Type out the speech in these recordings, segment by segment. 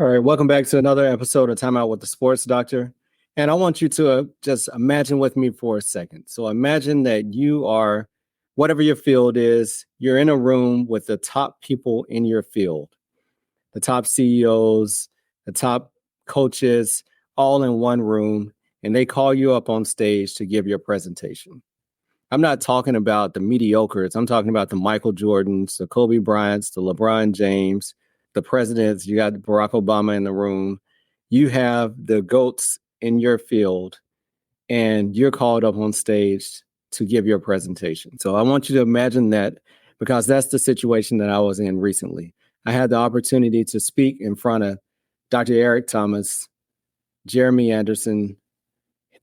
All right, welcome back to another episode of Time Out with the Sports Doctor. And I want you to just imagine with me for a second. So imagine that you are, whatever your field is, you're in a room with the top people in your field, the top CEOs, the top coaches, all in one room, and they call you up on stage to give your presentation. I'm not talking about the mediocres. I'm talking about the Michael Jordans, the Kobe Bryants, the LeBron James, the presidents. You got Barack Obama in the room. You have the GOATs in your field, and you're called up on stage to give your presentation. So I want you to imagine that, because that's the situation that I was in recently. I had the opportunity to speak in front of Dr. Eric Thomas, Jeremy Anderson,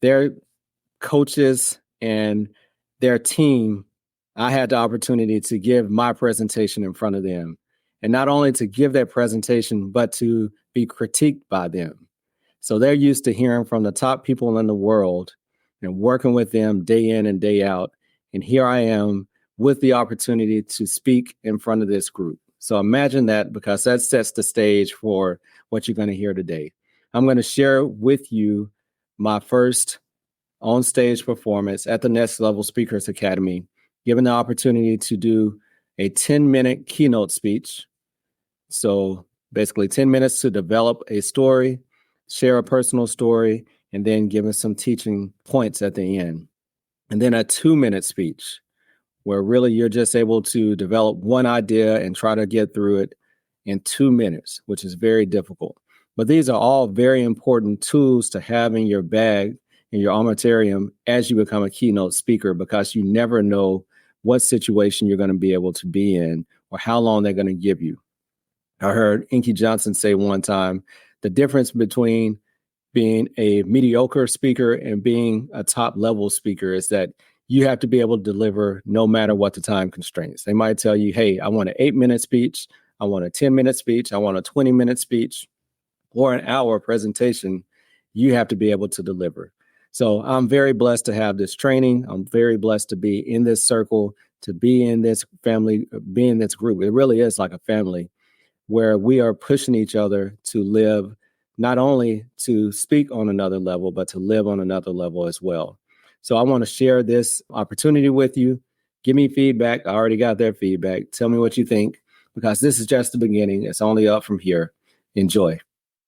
their coaches, and their team. I had the opportunity to give my presentation in front of them. And not only to give that presentation, but to be critiqued by them. So they're used to hearing from the top people in the world and working with them day in and day out. And here I am with the opportunity to speak in front of this group. So imagine that, because that sets the stage for what you're going to hear today. I'm going to share with you my first on-stage performance at the Next Level Speakers Academy, given the opportunity to do a 10-minute keynote speech. So basically 10 minutes to develop a story, share a personal story, and then give us some teaching points at the end. And then a 2-minute speech where really you're just able to develop one idea and try to get through it in 2 minutes, which is very difficult. But these are all very important tools to have in your bag, in your armamentarium, as you become a keynote speaker, because you never know what situation you're going to be able to be in or how long they're going to give you. I heard Inky Johnson say one time, the difference between being a mediocre speaker and being a top level speaker is that you have to be able to deliver no matter what the time constraints. They might tell you, hey, I want an 8-minute speech, I want a 10-minute speech, I want a 20-minute speech, or an hour presentation. You have to be able to deliver. So I'm very blessed to have this training. I'm very blessed to be in this circle, to be in this family, be in this group. It really is like a family where we are pushing each other to live, not only to speak on another level, but to live on another level as well. So I want to share this opportunity with you. Give me feedback. I already got their feedback. Tell me what you think, because this is just the beginning. It's only up from here. Enjoy.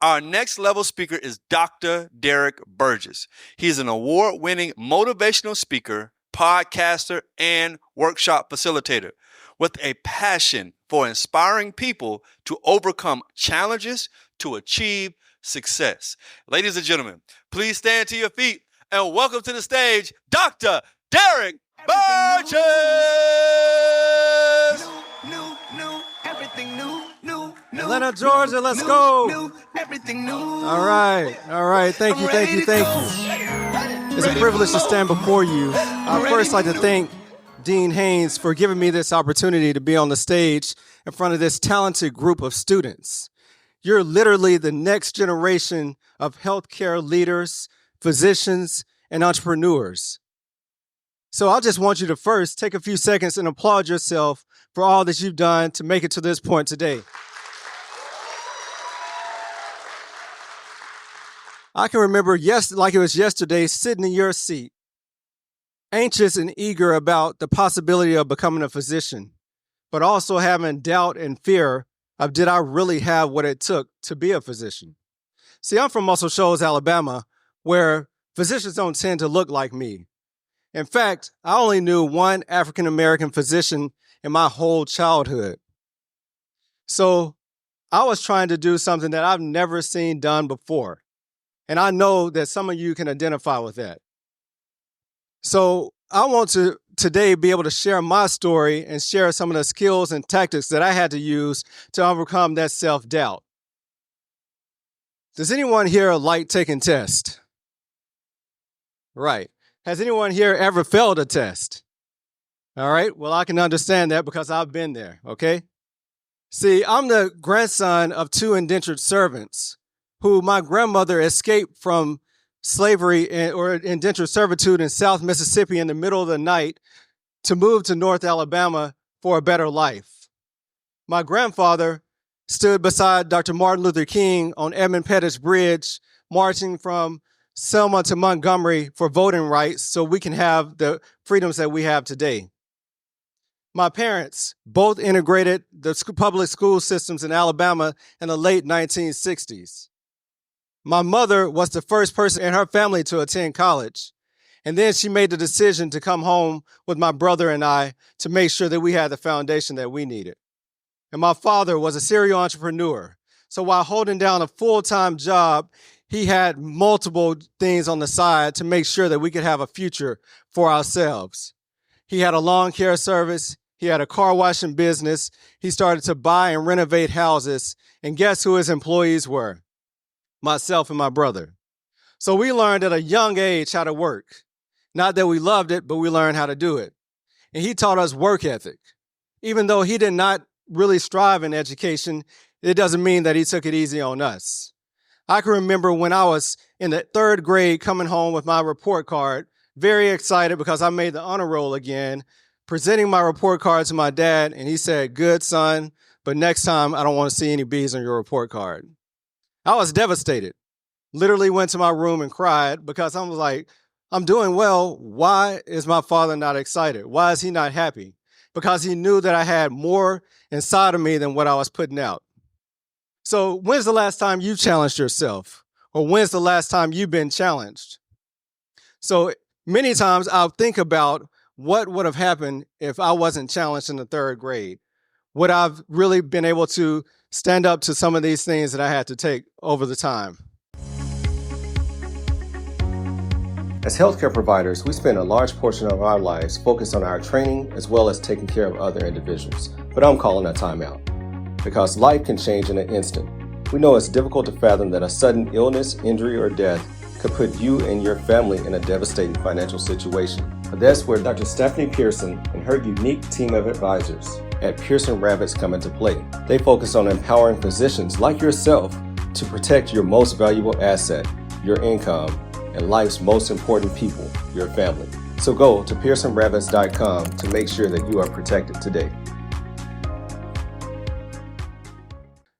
Our next level speaker is Dr. Derrick Burgess. He's an award-winning motivational speaker, podcaster, and workshop facilitator with a passion for inspiring people to overcome challenges to achieve success. Ladies and gentlemen, please stand to your feet and welcome to the stage, Dr. Derrick Burgess! Atlanta, Georgia, let's go. All right. Thank you. It's a privilege to stand before you. I'd first like to thank Dean Haynes for giving me this opportunity to be on the stage in front of this talented group of students. You're literally the next generation of healthcare leaders, physicians, and entrepreneurs. So I just want you to first take a few seconds and applaud yourself for all that you've done to make it to this point today. I can remember like it was yesterday, sitting in your seat, anxious and eager about the possibility of becoming a physician, but also having doubt and fear of, did I really have what it took to be a physician? See, I'm from Muscle Shoals, Alabama, where physicians don't tend to look like me. In fact, I only knew one African-American physician in my whole childhood. So I was trying to do something that I've never seen done before. And I know that some of you can identify with that. So I want to today be able to share my story and share some of the skills and tactics that I had to use to overcome that self-doubt. Does anyone here like taking tests? Right. Has anyone here ever failed a test? All right. Well, I can understand that because I've been there. Okay. See, I'm the grandson of two indentured servants who my grandmother escaped from slavery or indentured servitude in South Mississippi in the middle of the night to move to North Alabama for a better life. My grandfather stood beside Dr. Martin Luther King on Edmund Pettus Bridge, marching from Selma to Montgomery for voting rights so we can have the freedoms that we have today. My parents both integrated the public school systems in Alabama in the late 1960s. My mother was the first person in her family to attend college, and then she made the decision to come home with my brother and I to make sure that we had the foundation that we needed. And my father was a serial entrepreneur. So while holding down a full-time job, he had multiple things on the side to make sure that we could have a future for ourselves. He had a lawn care service. He had a car washing business. He started to buy and renovate houses. And guess who his employees were? Myself and my brother. So we learned at a young age how to work. Not that we loved it, but we learned how to do it. And he taught us work ethic. Even though he did not really strive in education, it doesn't mean that he took it easy on us. I can remember when I was in the 3rd grade coming home with my report card, very excited because I made the honor roll again, presenting my report card to my dad, and he said, "Good, son, but next time I don't want to see any B's on your report card." I was devastated. Literally went to my room and cried because I was like, I'm doing well. Why is my father not excited? Why is he not happy? Because he knew that I had more inside of me than what I was putting out. So when's the last time you challenged yourself? Or when's the last time you've been challenged? So many times I'll think about what would have happened if I wasn't challenged in the 3rd grade. Would I've really been able to stand up to some of these things that I had to take over the time? As healthcare providers, we spend a large portion of our lives focused on our training as well as taking care of other individuals. But I'm calling a timeout because life can change in an instant. We know it's difficult to fathom that a sudden illness, injury, or death could put you and your family in a devastating financial situation. But that's where Dr. Stephanie Pearson and her unique team of advisors at Pearson Ravitz come into play. They focus on empowering physicians like yourself to protect your most valuable asset, your income, and life's most important people, your family. So go to PearsonRavitz.com to make sure that you are protected today.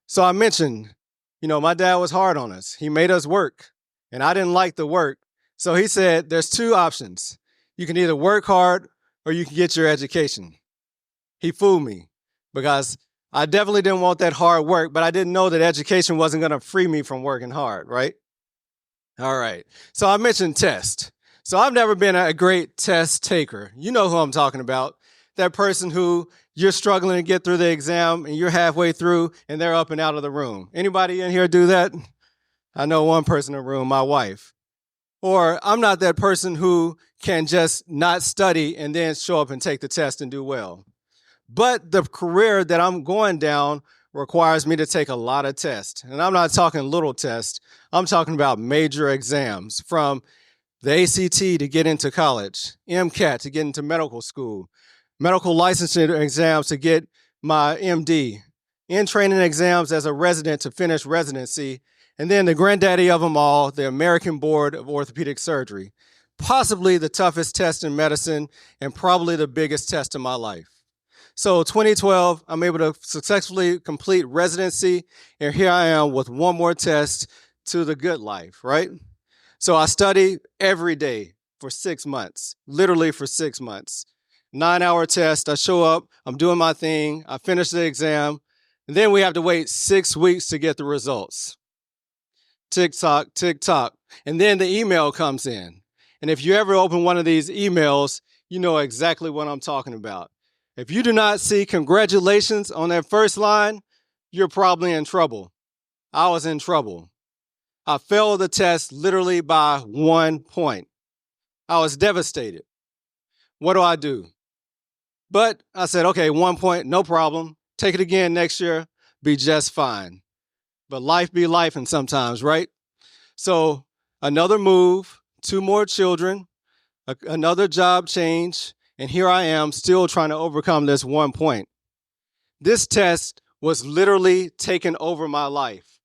So I mentioned, my dad was hard on us. He made us work, and I didn't like the work. So he said, there's 2 options. You can either work hard or you can get your education. He fooled me because I definitely didn't want that hard work, but I didn't know that education wasn't going to free me from working hard, right? All right. So I mentioned test. So I've never been a great test taker. You know who I'm talking about. That person who you're struggling to get through the exam and you're halfway through and they're up and out of the room. Anybody in here do that? I know one person in the room, my wife. Or I'm not that person who can just not study and then show up and take the test and do well. But the career that I'm going down requires me to take a lot of tests. And I'm not talking little tests. I'm talking about major exams, from the ACT to get into college, MCAT to get into medical school, medical licensing exams to get my MD, in-training exams as a resident to finish residency, and then the granddaddy of them all, the American Board of Orthopedic Surgery. Possibly the toughest test in medicine and probably the biggest test in my life. So 2012, I'm able to successfully complete residency, and here I am with one more test to the good life, right? So I study every day for 6 months, literally for 6 months. 9-hour test, I show up, I'm doing my thing, I finish the exam, and then we have to wait 6 weeks to get the results. Tick-tock, tick-tock, and then the email comes in. And if you ever open one of these emails, you know exactly what I'm talking about. If you do not see congratulations on that first line, you're probably in trouble. I was in trouble. I failed the test literally by 1 point. I was devastated. What do I do? But I said, okay, 1 point, no problem. Take it again next year, be just fine. But life be lifing sometimes, right? So another move, 2 more children, another job change, and here I am still trying to overcome this 1 point. This test was literally taking over my life.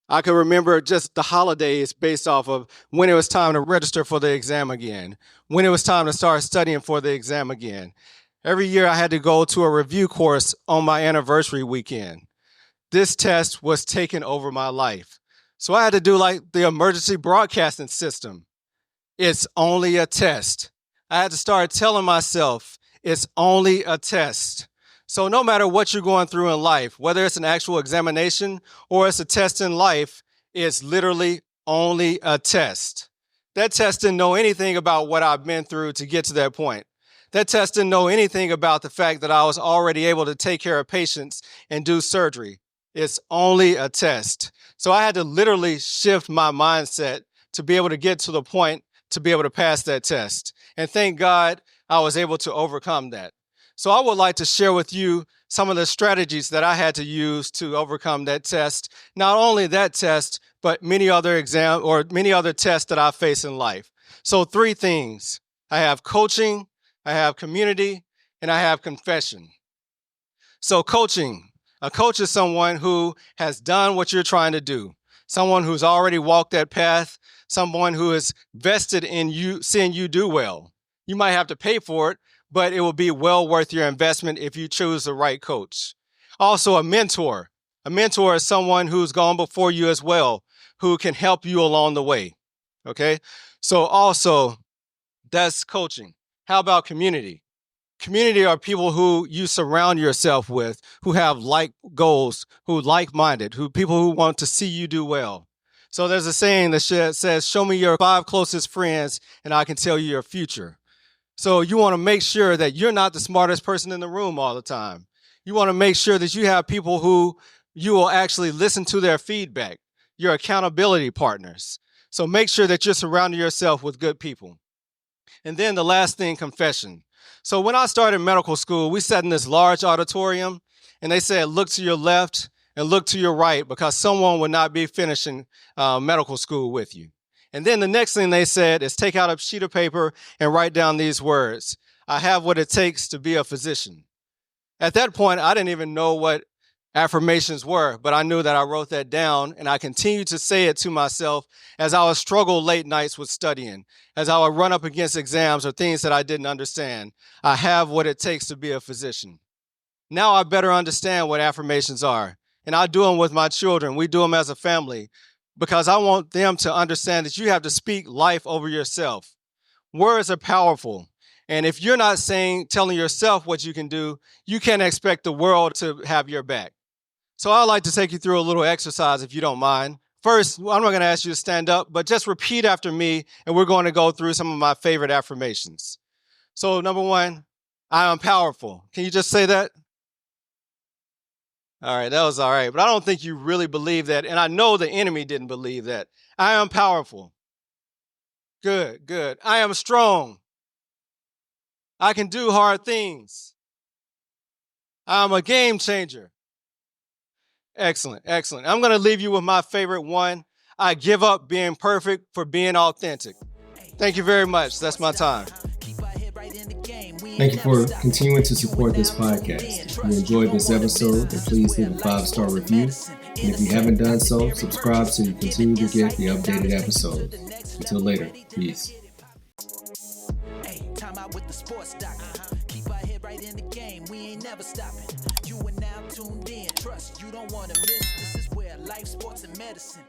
I can remember just the holidays based off of when it was time to register for the exam again, when it was time to start studying for the exam again. Every year I had to go to a review course on my anniversary weekend. this test was taking over my life. So I had to do like the emergency broadcasting system. It's only a test. I had to start telling myself it's only a test. So no matter what you're going through in life, whether it's an actual examination or it's a test in life, it's literally only a test. That test didn't know anything about what I've been through to get to that point. That test didn't know anything about the fact that I was already able to take care of patients and do surgery. It's only a test. So I had to literally shift my mindset to be able to get to the point to be able to pass that test. And thank God I was able to overcome that. So I would like to share with you some of the strategies that I had to use to overcome that test. Not only that test, but many other tests that I face in life. So 3 things. I have coaching, I have community, and I have confession. So coaching. A coach is someone who has done what you're trying to do. Someone who's already walked that path. Someone who is vested in you, seeing you do well. You might have to pay for it, but it will be well worth your investment if you choose the right coach. Also, a mentor. A mentor is someone who's gone before you as well, who can help you along the way. Okay? So also, that's coaching. How about community? Community are people who you surround yourself with, who have like goals, who like-minded, people who want to see you do well. So there's a saying that says, show me your 5 closest friends and I can tell you your future. So you want to make sure that you're not the smartest person in the room all the time. You want to make sure that you have people who you will actually listen to their feedback, your accountability partners. So make sure that you're surrounding yourself with good people. And then the last thing, confession. So when I started medical school, we sat in this large auditorium and they said, look to your left and look to your right because someone would not be finishing medical school with you. And then the next thing they said is take out a sheet of paper and write down these words. I have what it takes to be a physician. At that point, I didn't even know what affirmations were, but I knew that I wrote that down and I continued to say it to myself as I would struggle late nights with studying, as I would run up against exams or things that I didn't understand. I have what it takes to be a physician. Now I better understand what affirmations are, and I do them with my children. We do them as a family because I want them to understand that you have to speak life over yourself. Words are powerful. And if you're not telling yourself what you can do, you can't expect the world to have your back. So I'd like to take you through a little exercise if you don't mind. First, I'm not going to ask you to stand up, but just repeat after me, and we're going to go through some of my favorite affirmations. So number 1, I am powerful. Can you just say that? All right, that was all right. But I don't think you really believe that, and I know the enemy didn't believe that. I am powerful. Good, good. I am strong. I can do hard things. I'm a game changer. Excellent, excellent. I'm going to leave you with my favorite one. I give up being perfect for being authentic. Thank you very much. That's my time. Thank you for continuing to support this podcast. If you enjoyed this episode, then please leave a 5-star review. And if you haven't done so, subscribe so you continue to get the updated episodes. Until later, peace. Time out with the sports doctor. Keep our head right in the game. We ain't never stopping. You are now tuned in. Trust you don't want to miss. This is where life, sports, and medicine